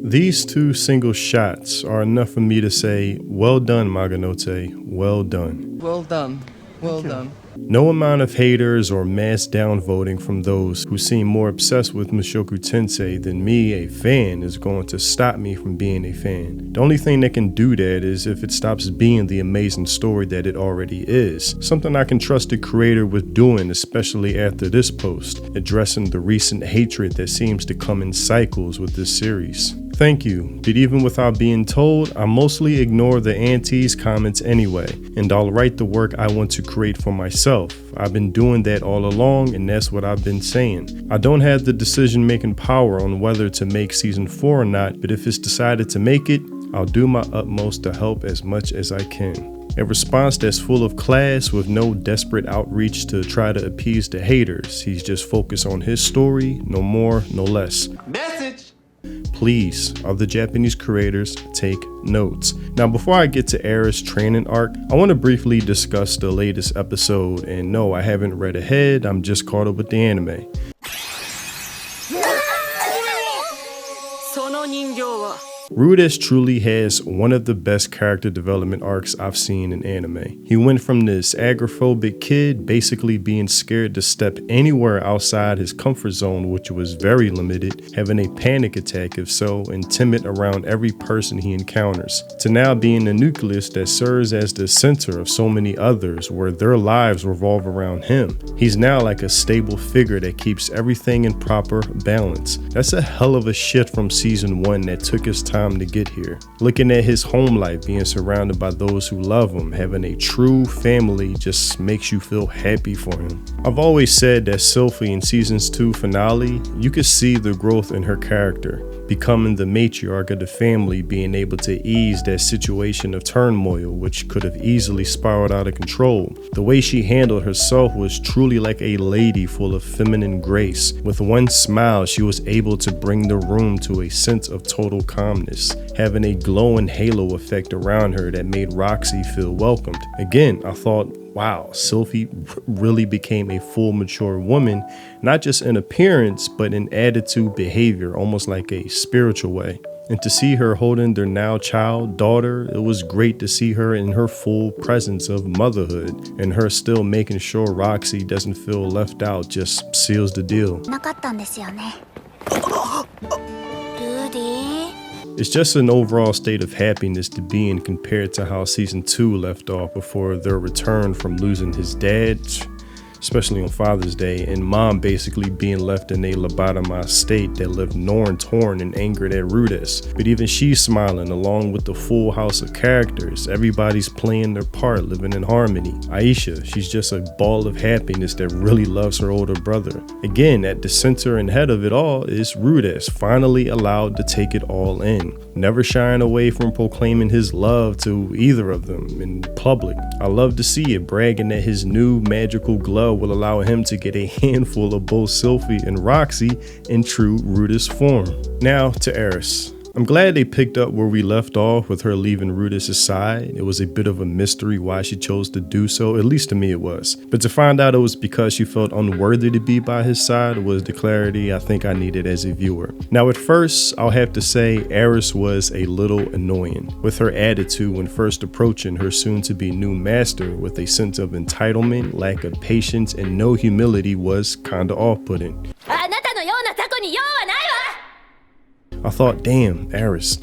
These two single shots are enough for me to say, well done, Maganote, well done. Well done. Well done. No amount of haters or mass downvoting from those who seem more obsessed with Mushoku Tensei than me, a fan, is going to stop me from being a fan. The only thing that can do that is if it stops being the amazing story that it already is. Something I can trust the creator with doing, especially after this post, addressing the recent hatred that seems to come in cycles with this series. Thank you, but even without being told, I mostly ignore the anti's comments anyway, and I'll write the work I want to create for myself. I've been doing that all along, and that's what I've been saying. I don't have the decision-making power on whether to make season 4 or not, but if it's decided to make it, I'll do my utmost to help as much as I can. A response that's full of class with no desperate outreach to try to appease the haters. He's just focused on his story, no more, no less. Message! Please, other Japanese creators, take notes. Now, before I get to Era's training arc, I want to briefly discuss the latest episode. And no, I haven't read ahead, I'm just caught up with the anime. Rudess truly has one of the best character development arcs I've seen in anime. He went from this agoraphobic kid basically being scared to step anywhere outside his comfort zone, which was very limited, having a panic attack if so, and timid around every person he encounters, to now being the nucleus that serves as the center of so many others where their lives revolve around him. He's now like a stable figure that keeps everything in proper balance. That's a hell of a shift from season 1 that took his time to get here. Looking at his home life, being surrounded by those who love him, having a true family just makes you feel happy for him. I've always said that Sylphie in season's 2 finale, you could see the growth in her character, becoming the matriarch of the family, being able to ease that situation of turmoil which could have easily spiraled out of control. The way she handled herself was truly like a lady full of feminine grace. With one smile, she was able to bring the room to a sense of total calmness, having a glowing halo effect around her that made Roxy feel welcomed. Again, I thought, wow, Sylphie really became a full mature woman, not just in appearance, but in attitude, behavior, almost like a spiritual way. And to see her holding their now child, daughter, it was great to see her in her full presence of motherhood, and her still making sure Roxy doesn't feel left out just seals the deal. It's just an overall state of happiness to be in compared to how season 2 left off before their return from losing his dad, especially on Father's Day, and Mom basically being left in a lobotomized state that left Norn torn and angered at Rudess. But even she's smiling along with the full house of characters. Everybody's playing their part, living in harmony. Aisha, she's just a ball of happiness that really loves her older brother. Again, at the center and head of it all is Rudess, finally allowed to take it all in, never shying away from proclaiming his love to either of them in public. I love to see it, bragging that his new magical glove will allow him to get a handful of both Sylphie and Roxy in true Rudess form. Now to Eris. I'm glad they picked up where we left off with her leaving Rudess' side. It was a bit of a mystery why she chose to do so, at least to me it was. But to find out it was because she felt unworthy to be by his side was the clarity I think I needed as a viewer. Now at first, I'll have to say Eris was a little annoying, with her attitude when first approaching her soon-to-be new master with a sense of entitlement, lack of patience, and no humility was kinda off-putting. I thought, damn, Eris,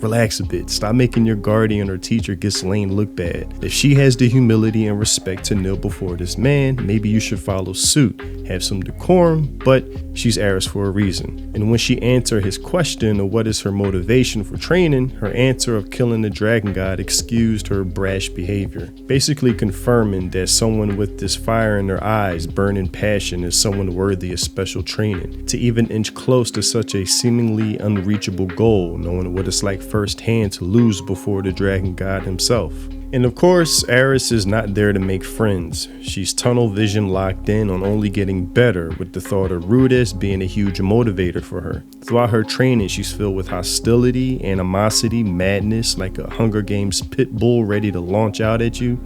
relax a bit. Stop making your guardian or teacher Ghislaine look bad. If she has the humility and respect to kneel before this man, maybe you should follow suit. Have some decorum, but she's Eris for a reason. And when she answered his question of what is her motivation for training, her answer of killing the dragon god excused her brash behavior, basically confirming that someone with this fire in their eyes, burning passion, is someone worthy of special training. To even inch close to such a seemingly unreachable goal, knowing what it's like firsthand to lose before the dragon god himself. And of course, Eris is not there to make friends. She's tunnel vision locked in on only getting better, with the thought of Rudess being a huge motivator for her. Throughout her training, she's filled with hostility, animosity, madness, like a Hunger Games pit bull ready to launch out at you.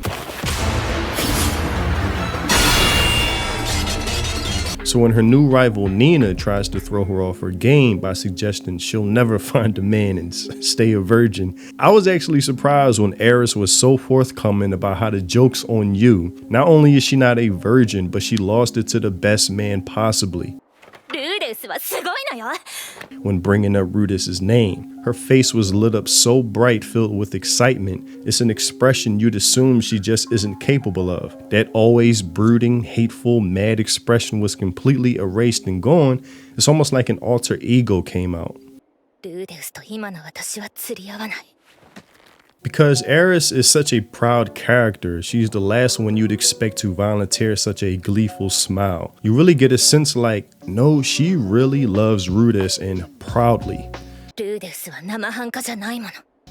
So when her new rival Nina tries to throw her off her game by suggesting she'll never find a man and stay a virgin, I was actually surprised when Eris was so forthcoming about how the joke's on you. Not only is she not a virgin, but she lost it to the best man possibly. When bringing up Rudis' name, her face was lit up so bright, filled with excitement. It's an expression you'd assume she just isn't capable of. That always brooding, hateful, mad expression was completely erased and gone. It's almost like an alter ego came out. Because Eris is such a proud character, she's the last one you'd expect to volunteer such a gleeful smile. You really get a sense like, no, she really loves Rudis and proudly.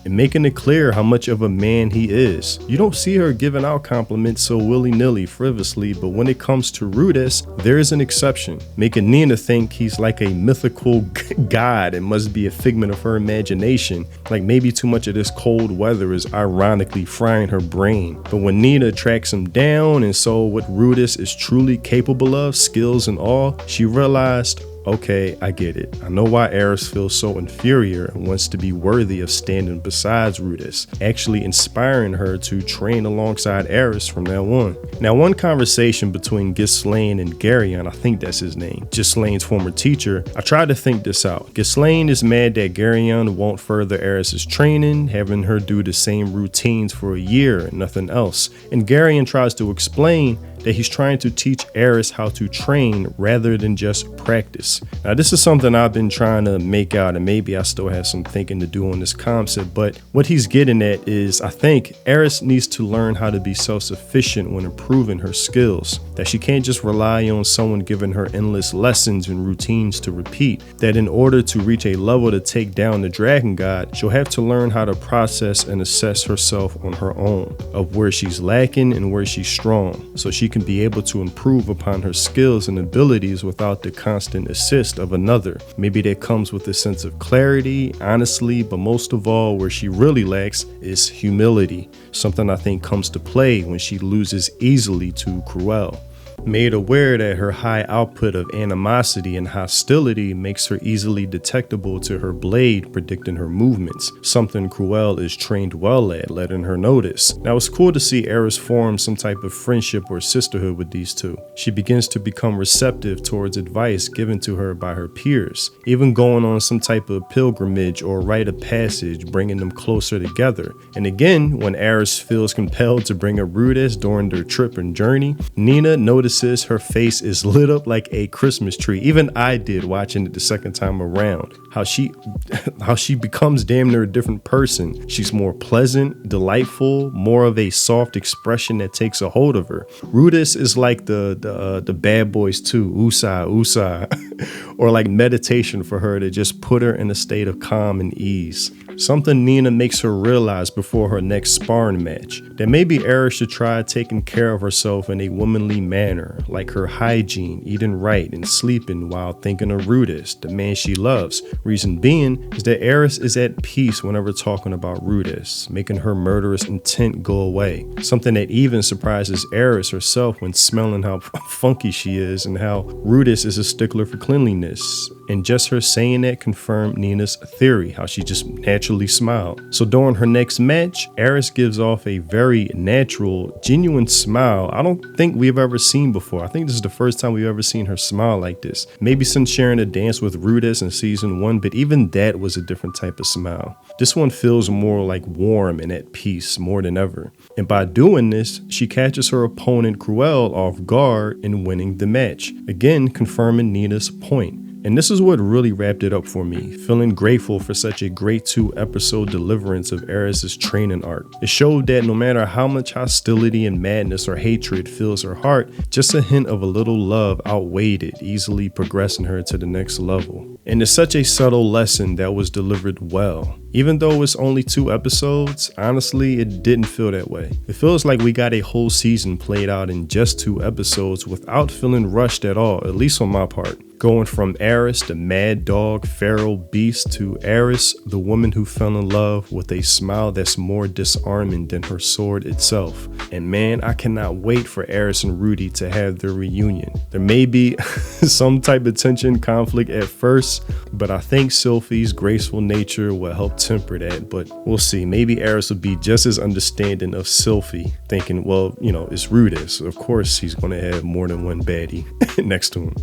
And making it clear how much of a man he is. You don't see her giving out compliments so willy-nilly, frivolously, but when it comes to Rudis, there is an exception, making Nina think he's like a mythical god and must be a figment of her imagination, like maybe too much of this cold weather is ironically frying her brain. But when Nina tracks him down and saw what Rudis is truly capable of, skills and all, she realized, okay, I get it. I know why Eris feels so inferior and wants to be worthy of standing beside Rudis, actually inspiring her to train alongside Eris from now on. Now, one conversation between Ghislaine and Geryon, I think that's his name, Ghislaine's former teacher, I tried to think this out. Ghislaine is mad that Geryon won't further Eris's training, having her do the same routines for a year and nothing else. And Geryon tries to explain that he's trying to teach Eris how to train rather than just practice. Now, this is something I've been trying to make out, and maybe I still have some thinking to do on this concept, but what he's getting at is, I think Eris needs to learn how to be self-sufficient when improving her skills, that she can't just rely on someone giving her endless lessons and routines to repeat, that in order to reach a level to take down the dragon god, she'll have to learn how to process and assess herself on her own, of where she's lacking and where she's strong, so she can be able to improve upon her skills and abilities without the constant assist of another. Maybe that comes with a sense of clarity, honestly, but most of all, where she really lacks is humility, something I think comes to play when she loses easily to Cruel. Made aware that her high output of animosity and hostility makes her easily detectable to her blade, predicting her movements, something Cruel is trained well at, letting her notice. Now, it's cool to see Eris form some type of friendship or sisterhood with these two. She begins to become receptive towards advice given to her by her peers, even going on some type of pilgrimage or rite of passage, bringing them closer together. And again, when Eris feels compelled to bring up Rudis during their trip and journey, Nina notices her face is lit up like a Christmas tree. Even I did watching it the second time around. How she becomes damn near a different person. She's more pleasant, delightful, more of a soft expression that takes a hold of her. Rudis is like the Bad Boys 2, Usai, or like meditation for her to just put her in a state of calm and ease. Something Nina makes her realize before her next sparring match, that maybe Eris should try taking care of herself in a womanly manner, like her hygiene, eating right and sleeping while thinking of Rudis, the man she loves. Reason being is that Eris is at peace whenever talking about Rudis, making her murderous intent go away. Something that even surprises Eris herself when smelling how funky she is and how Rudis is a stickler for cleanliness. And just her saying that confirmed Nina's theory, how she just naturally smiled. So during her next match, Eris gives off a very natural, genuine smile I don't think we've ever seen before. I think this is the first time we've ever seen her smile like this. Maybe since sharing a dance with Rudis in season 1, but even that was a different type of smile. This one feels more like warm and at peace more than ever. And by doing this, she catches her opponent Cruel off guard and winning the match. Again, confirming Nina's point. And this is what really wrapped it up for me, feeling grateful for such a great 2-episode deliverance of Eris's training arc. It showed that no matter how much hostility and madness or hatred fills her heart, just a hint of a little love outweighed it, easily progressing her to the next level. And it's such a subtle lesson that was delivered well. Even though it's only 2 episodes, honestly, it didn't feel that way. It feels like we got a whole season played out in just 2 episodes without feeling rushed at all, at least on my part. Going from Eris, the mad dog, feral beast, to Eris, the woman who fell in love with a smile that's more disarming than her sword itself. And man, I cannot wait for Eris and Rudy to have their reunion. There may be some type of tension, conflict at first, but I think Sylphie's graceful nature will help temper that, but we'll see. Maybe Eris will be just as understanding of Sylphie, thinking, well, you know, it's Rudis. Of course he's going to have more than one baddie next to him.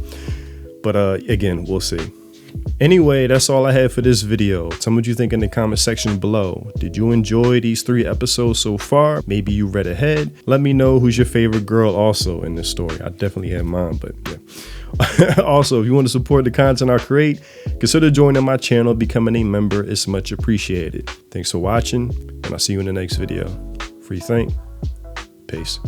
But again, we'll see. Anyway, that's all I had for this video. Tell me what you think in the comment section below. Did you enjoy these 3 episodes so far? Maybe you read ahead. Let me know who's your favorite girl also in this story. I definitely have mine, but yeah. Also, if you want to support the content I create, consider joining my channel. Becoming a member is much appreciated. Thanks for watching, and I'll see you in the next video. Free think. Peace.